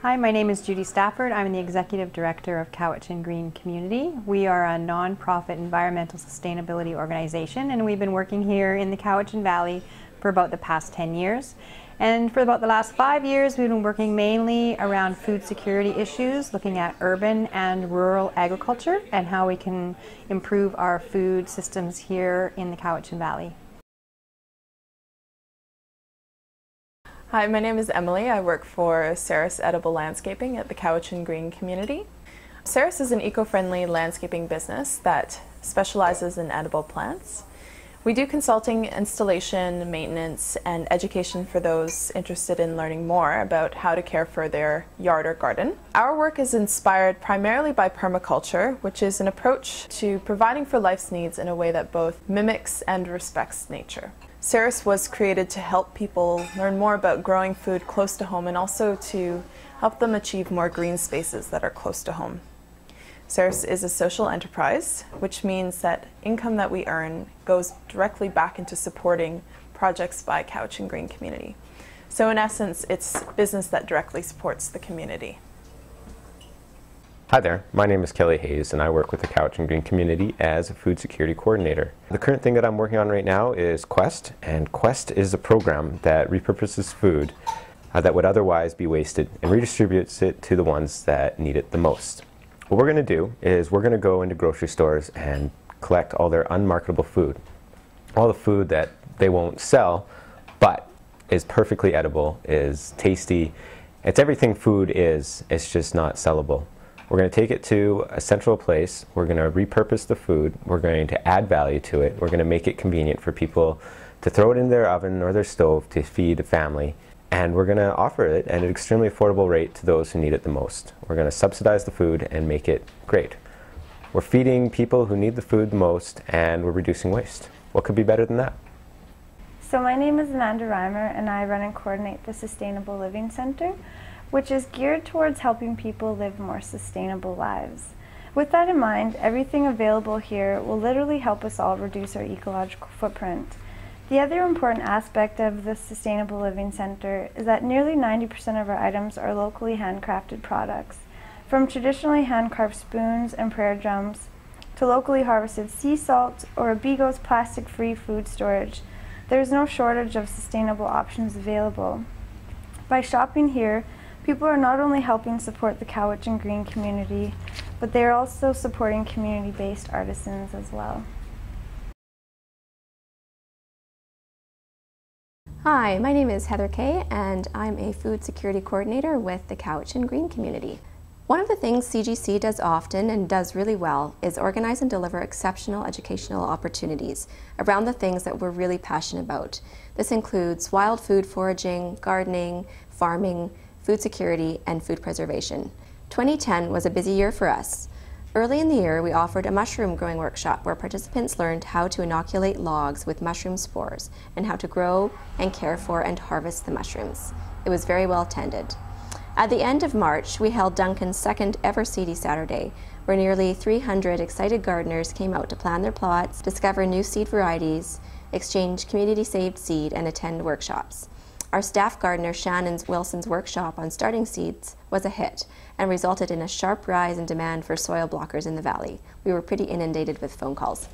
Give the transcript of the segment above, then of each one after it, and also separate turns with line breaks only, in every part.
Hi, my name is Judy Stafford. I'm the Executive Director of Cowichan Green Community. We are a non-profit environmental sustainability organization, and we've been working here in the Cowichan Valley for about the past 10 years. And for about the last 5 years, we've been working mainly around food security issues, looking at urban and rural agriculture and how we can improve our food systems here in the Cowichan Valley.
Hi, my name is Emily. I work for Ceres Edible Landscaping at the Cowichan Green Community. Ceres is an eco-friendly landscaping business that specializes in edible plants. We do consulting, installation, maintenance, and education for those interested in learning more about how to care for their yard or garden. Our work is inspired primarily by permaculture, which is an approach to providing for life's needs in a way that both mimics and respects nature. Ceres was created to help people learn more about growing food close to home and also to help them achieve more green spaces that are close to home. Ceres is a social enterprise, which means that income that we earn goes directly back into supporting projects by Cowichan Green Community. So in essence, it's business that directly supports the community.
Hi there, my name is Kelly Hayes and I work with the Cowichan Green Community as a food security coordinator. The current thing that I'm working on right now is Quest, and Quest is a program that repurposes food that would otherwise be wasted and redistributes it to the ones that need it the most. What we're going to do is we're going to go into grocery stores and collect all their unmarketable food. All the food that they won't sell but is perfectly edible, is tasty. It's everything food is, it's just not sellable. We're going to take it to a central place, we're going to repurpose the food, we're going to add value to it, we're going to make it convenient for people to throw it in their oven or their stove to feed a family, and we're going to offer it at an extremely affordable rate to those who need it the most. We're going to subsidize the food and make it great. We're feeding people who need the food the most, and we're reducing waste. What could be better than that?
So my name is Amanda Reimer and I run and coordinate the Sustainable Living Center, which is geared towards helping people live more sustainable lives. With that in mind, everything available here will literally help us all reduce our ecological footprint. The other important aspect of the Sustainable Living Center is that nearly 90% of our items are locally handcrafted products. From traditionally hand-carved spoons and prayer drums, to locally harvested sea salt or Bego's plastic-free food storage, there is no shortage of sustainable options available. By shopping here, people are not only helping support the Cowichan Green Community, but they are also supporting community-based artisans as well.
Hi, my name is Heather Kay and I'm a food security coordinator with the Cowichan Green Community. One of the things CGC does often and does really well is organize and deliver exceptional educational opportunities around the things that we're really passionate about. This includes wild food foraging, gardening, farming, food security, and food preservation. 2010 was a busy year for us. Early in the year, we offered a mushroom growing workshop where participants learned how to inoculate logs with mushroom spores and how to grow and care for and harvest the mushrooms. It was very well attended. At the end of March, we held Duncan's second ever Seedy Saturday, where nearly 300 excited gardeners came out to plan their plots, discover new seed varieties, exchange community-saved seed, and attend workshops. Our staff gardener Shannon Wilson's workshop on starting seeds was a hit and resulted in a sharp rise in demand for soil blockers in the valley. We were pretty inundated with phone calls.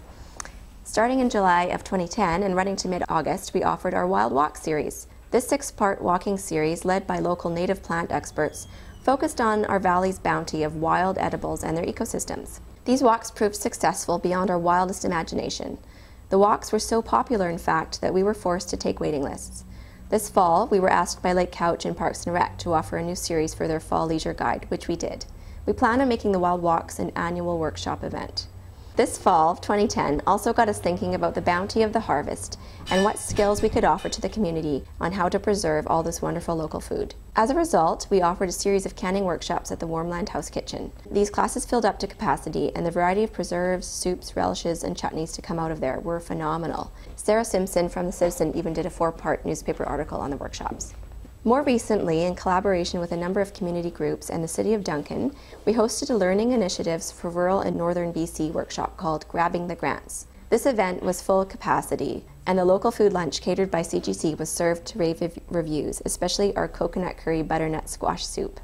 Starting in July of 2010 and running to mid-August, we offered our Wild Walk series. This 6-part walking series, led by local native plant experts, focused on our valley's bounty of wild edibles and their ecosystems. These walks proved successful beyond our wildest imagination. The walks were so popular, in fact, that we were forced to take waiting lists. This fall, we were asked by Lake Cowichan Parks and Rec to offer a new series for their fall leisure guide, which we did. We plan on making the Wild Walks an annual workshop event. This fall, 2010, also got us thinking about the bounty of the harvest and what skills we could offer to the community on how to preserve all this wonderful local food. As a result, we offered a series of canning workshops at the Warmland House Kitchen. These classes filled up to capacity, and the variety of preserves, soups, relishes, and chutneys to come out of there were phenomenal. Sarah Simpson from The Citizen even did a 4-part newspaper article on the workshops. More recently, in collaboration with a number of community groups and the City of Duncan, we hosted a learning initiatives for rural and northern BC workshop called Grabbing the Grants. This event was full capacity, and the local food lunch catered by CGC was served to rave reviews, especially our coconut curry butternut squash soup.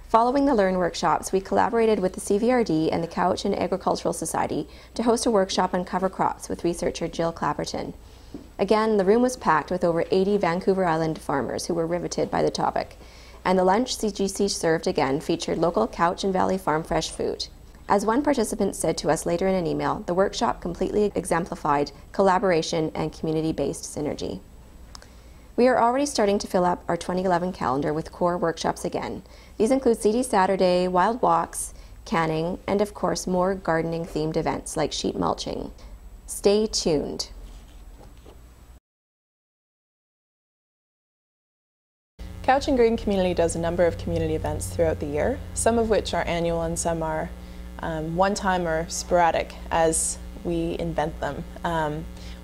Following the Learn workshops, we collaborated with the CVRD and the Cowichan Agricultural Society to host a workshop on cover crops with researcher Jill Clapperton. Again, the room was packed with over 80 Vancouver Island farmers who were riveted by the topic, and the lunch CGC served again featured local Cowichan Valley farm fresh food. As one participant said to us later in an email, the workshop completely exemplified collaboration and community-based synergy. We are already starting to fill up our 2011 calendar with core workshops again. These include CD Saturday, wild walks, canning, and of course more gardening-themed events like sheet mulching. Stay tuned.
Cowichan Green Community does a number of community events throughout the year, some of which are annual and some are one-time or sporadic as we invent them.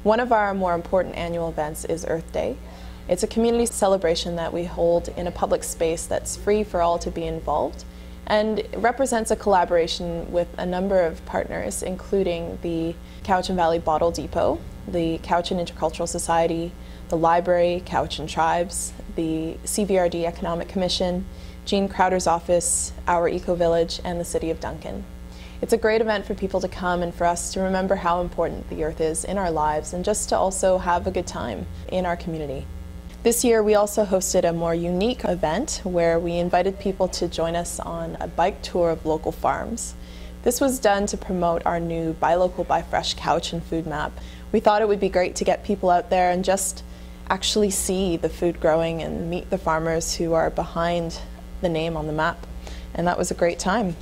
One of our more important annual events is Earth Day. It's a community celebration that we hold in a public space that's free for all to be involved, and it represents a collaboration with a number of partners, including the Cowichan Valley Bottle Depot, the Cowichan Intercultural Society, the Library, Cowichan Tribes, the CVRD Economic Commission, Jean Crowder's office, Our Eco Village, and the City of Duncan. It's a great event for people to come and for us to remember how important the earth is in our lives and just to also have a good time in our community. This year we also hosted a more unique event where we invited people to join us on a bike tour of local farms. This was done to promote our new Buy Local, Buy Fresh Cowichan food map. We thought it would be great to get people out there and just actually see the food growing and meet the farmers who are behind the name on the map, and that was a great time.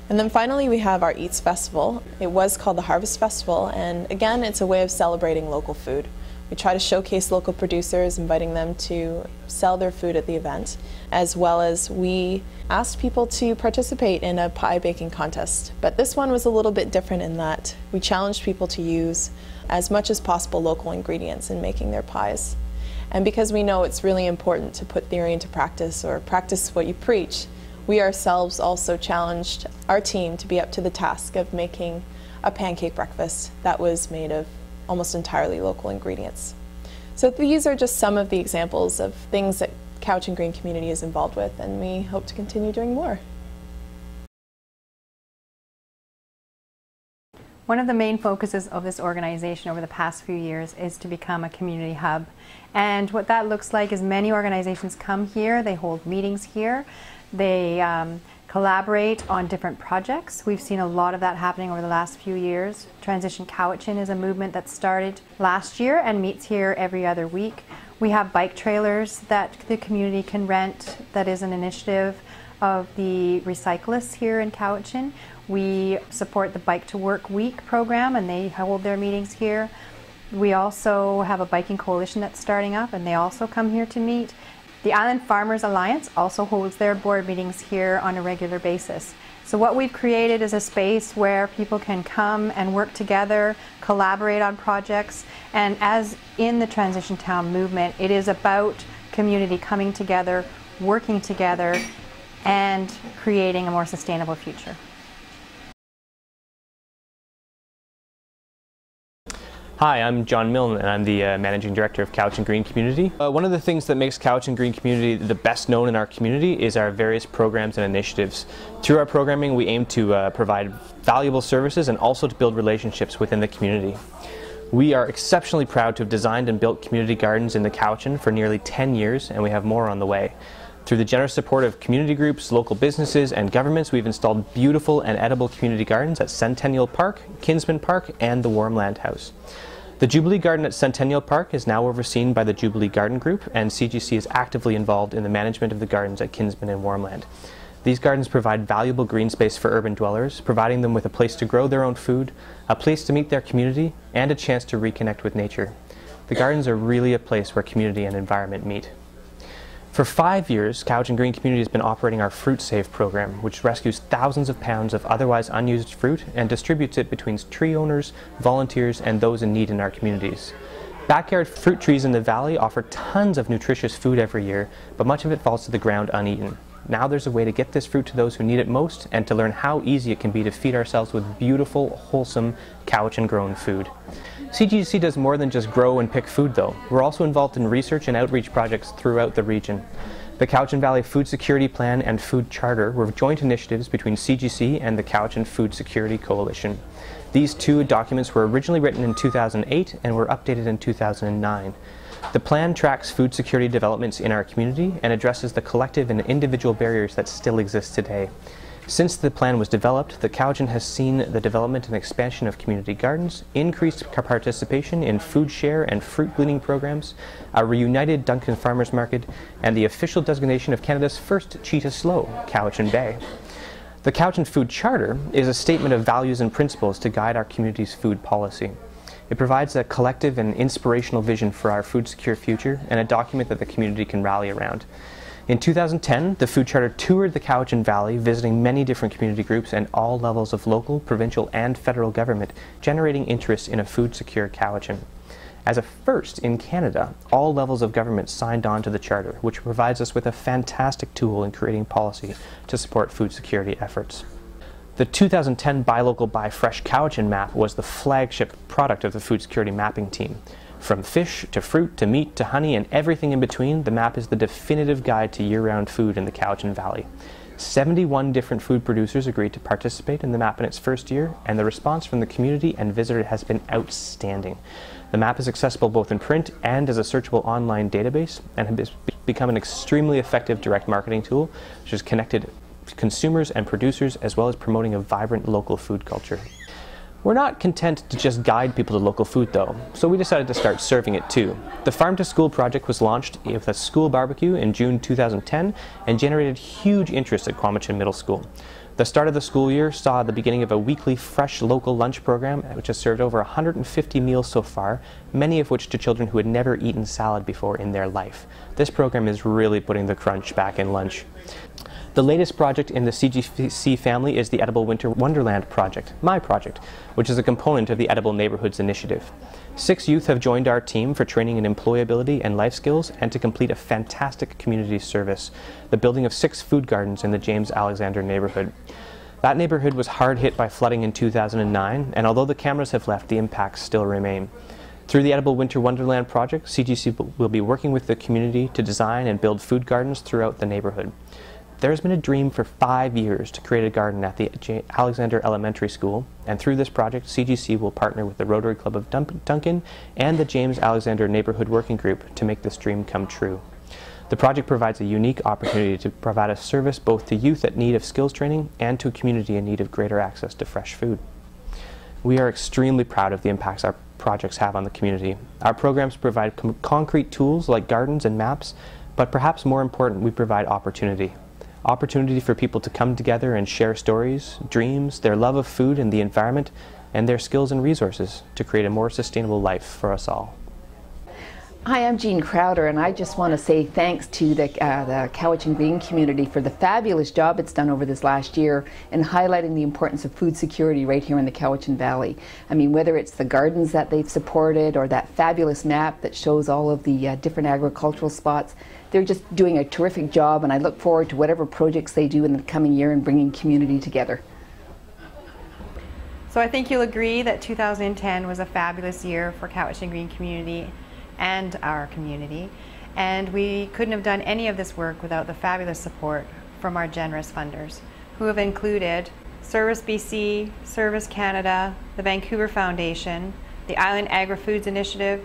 And then finally we have our Eats Festival. It was called the Harvest Festival, and again it's a way of celebrating local food. We try to showcase local producers, inviting them to sell their food at the event, as well as we asked people to participate in a pie baking contest. But this one was a little bit different in that we challenged people to use as much as possible local ingredients in making their pies. And because we know it's really important to put theory into practice or practice what you preach, we ourselves also challenged our team to be up to the task of making a pancake breakfast that was made of almost entirely local ingredients. So these are just some of the examples of things that Cowichan Green Community is involved with, and we hope to continue doing more.
One of the main focuses of this organization over the past few years is to become a community hub. And what that looks like is many organizations come here, they hold meetings here, they collaborate on different projects. We've seen a lot of that happening over the last few years. Transition Cowichan is a movement that started last year and meets here every other week. We have bike trailers that the community can rent. That is an initiative of the recyclists here in Cowichan. We support the Bike to Work Week program, and they hold their meetings here. We also have a biking coalition that's starting up, and they also come here to meet. The Island Farmers Alliance also holds their board meetings here on a regular basis. So what we've created is a space where people can come and work together, collaborate on projects, and as in the Transition Town movement, it is about community coming together, working together, and creating a more sustainable future.
Hi, I'm John Milne, and I'm the Managing Director of Cowichan Green Community. One of the things that makes Cowichan Green Community the best known in our community is our various programs and initiatives. Through our programming, we aim to provide valuable services and also to build relationships within the community. We are exceptionally proud to have designed and built community gardens in the Cowichan for nearly 10 years, and we have more on the way. Through the generous support of community groups, local businesses, and governments, we've installed beautiful and edible community gardens at Centennial Park, Kinsman Park, and the Warmland House. The Jubilee Garden at Centennial Park is now overseen by the Jubilee Garden Group, and CGC is actively involved in the management of the gardens at Kinsman and Warmland. These gardens provide valuable green space for urban dwellers, providing them with a place to grow their own food, a place to meet their community, and a chance to reconnect with nature. The gardens are really a place where community and environment meet. For 5 years, Cowichan Green Community has been operating our Fruit Save program, which rescues thousands of pounds of otherwise unused fruit and distributes it between tree owners, volunteers, and those in need in our communities. Backyard fruit trees in the valley offer tons of nutritious food every year, but much of it falls to the ground uneaten. Now there's a way to get this fruit to those who need it most and to learn how easy it can be to feed ourselves with beautiful, wholesome, Cowichan-grown food. CGC does more than just grow and pick food though. We're also involved in research and outreach projects throughout the region. The Cowichan Valley Food Security Plan and Food Charter were joint initiatives between CGC and the Cowichan Food Security Coalition. These two documents were originally written in 2008 and were updated in 2009. The plan tracks food security developments in our community and addresses the collective and individual barriers that still exist today. Since the plan was developed, the Cowichan has seen the development and expansion of community gardens, increased participation in food share and fruit gleaning programs, a reunited Duncan Farmers Market, and the official designation of Canada's first cheetah slough, Cowichan Bay. The Cowichan Food Charter is a statement of values and principles to guide our community's food policy. It provides a collective and inspirational vision for our food secure future and a document that the community can rally around. In 2010, the Food Charter toured the Cowichan Valley, visiting many different community groups and all levels of local, provincial, and federal government, generating interest in a food-secure Cowichan. As a first in Canada, all levels of government signed on to the Charter, which provides us with a fantastic tool in creating policy to support food security efforts. The 2010 Buy Local, Buy Fresh Cowichan map was the flagship product of the food security mapping team. From fish to fruit to meat to honey and everything in between, the map is the definitive guide to year-round food in the Cowichan Valley. 71 different food producers agreed to participate in the map in its first year, and the response from the community and visitors has been outstanding. The map is accessible both in print and as a searchable online database, and has become an extremely effective direct marketing tool, which has connected consumers and producers as well as promoting a vibrant local food culture. We're not content to just guide people to local food though, so we decided to start serving it too. The Farm to School project was launched with a school barbecue in June 2010 and generated huge interest at Cowichan Middle School. The start of the school year saw the beginning of a weekly fresh local lunch program which has served over 150 meals so far, many of which to children who had never eaten salad before in their life. This program is really putting the crunch back in lunch. The latest project in the CGC family is the Edible Winter Wonderland project, my project, which is a component of the Edible Neighborhoods initiative. 6 youth have joined our team for training in employability and life skills and to complete a fantastic community service, the building of 6 food gardens in the James Alexander neighborhood. That neighborhood was hard hit by flooding in 2009, and although the cameras have left, the impacts still remain. Through the Edible Winter Wonderland project, CGC will be working with the community to design and build food gardens throughout the neighborhood. There's been a dream for 5 years to create a garden at the Alexander Elementary School, and through this project, CGC will partner with the Rotary Club of Duncan and the James Alexander Neighborhood Working Group to make this dream come true. The project provides a unique opportunity to provide a service both to youth at need of skills training and to a community in need of greater access to fresh food. We are extremely proud of the impacts our projects have on the community. Our programs provide concrete tools like gardens and maps, but perhaps more important, we provide opportunity. Opportunity for people to come together and share stories, dreams, their love of food and the environment, and their skills and resources to create a more sustainable life for us all.
Hi, I'm Jean Crowder, and I just want to say thanks to the Cowichan Green Community for the fabulous job it's done over this last year in highlighting the importance of food security right here in the Cowichan Valley. I mean, whether it's the gardens that they've supported or that fabulous map that shows all of the different agricultural spots, they're just doing a terrific job, and I look forward to whatever projects they do in the coming year and bringing community together.
So I think you'll agree that 2010 was a fabulous year for Cowichan Green Community and our community, and we couldn't have done any of this work without the fabulous support from our generous funders, who have included Service BC, Service Canada, the Vancouver Foundation, the Island Agri-Foods Initiative,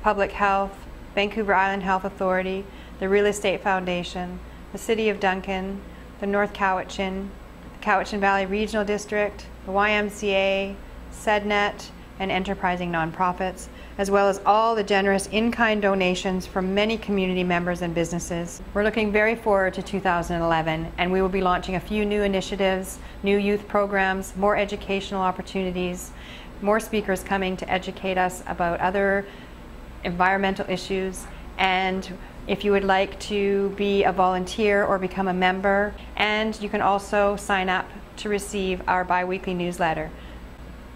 Public Health, Vancouver Island Health Authority, the Real Estate Foundation, the City of Duncan, the North Cowichan, the Cowichan Valley Regional District, the YMCA, SEDNet, and enterprising nonprofits, as well as all the generous in-kind donations from many community members and businesses. We're looking very forward to 2011, and we will be launching a few new initiatives, new youth programs, more educational opportunities, more speakers coming to educate us about other environmental issues, and if you would like to be a volunteer or become a member, and you can also sign up to receive our bi-weekly newsletter.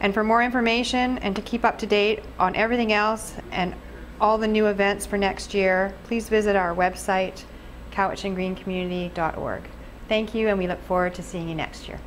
And for more information and to keep up to date on everything else and all the new events for next year, please visit our website, cowichangreencommunity.org. Thank you, and we look forward to seeing you next year.